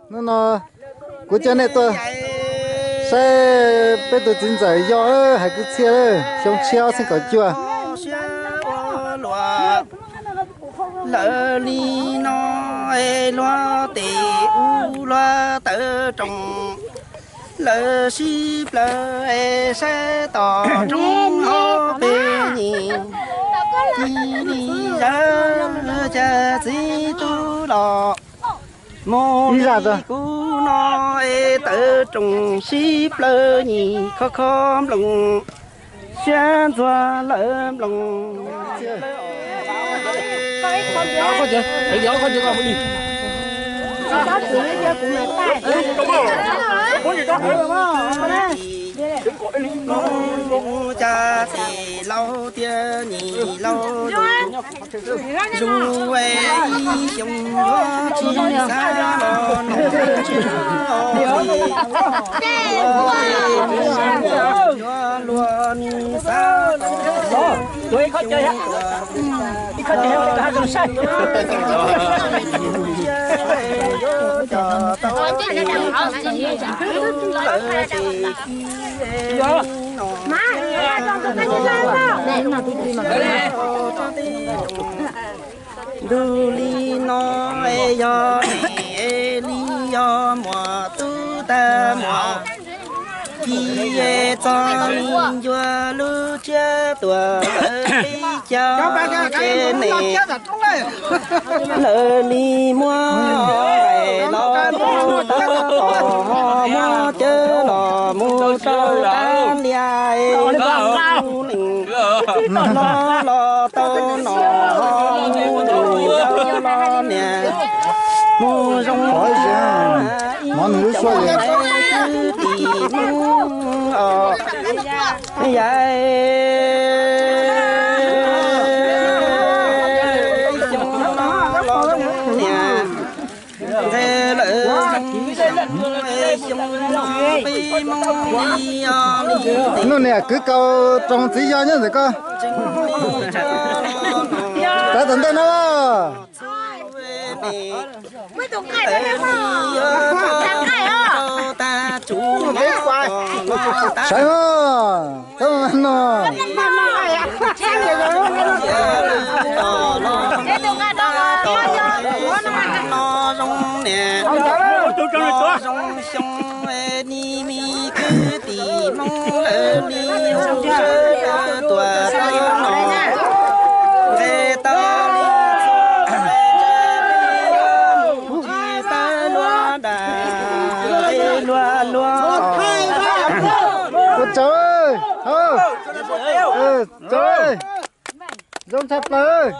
nó của chân này tôi xe bây giờ chính giải do hay cứ xe xong treo sẽ có chưa lỡ li nó loa tê u loa tơ trồng lỡ ship lỡ sẽ tỏ trong họ bê nhỉ đi ra cha gì tu lọ mô đi cú nó tơ trồng ship lỡ nhỉ khó khó lòng sáng doa lỡ lòng có chưa? Thấy gió có chưa con đi? Có gì đó cũng là tay. Có gì đó? Cha thì lâu tia nhị lâu dù ấy dùng gió chi xa lo nổ gió luôn xa Tôi có chơi hả? Có chơi hả? Có sai. Má, con có cái sao? Nè, nó đi đi mà. Du li no e yo e li yo mo tu ta mo ki e ta linh yo lu cha tua e cha ke ne lơ li mo e lo tu ta mo chơ lo mu tơ ta lia e lo tơ no nè mua rong hỏi xem món nữ xoay vậy nó nè cứ câu trong tí do nhá rồi con ta tận đây nó Mấy tụi cày đấy mà. Thằng cày à? Ta chủ biết quay sai mà tao ăn nó Mấy tụi cày nó rong nè nó rong xong ni mi cứ tìm mong lỡ đi hông sơ tòa nó về ta trời ơi trời ơi giống thépเลย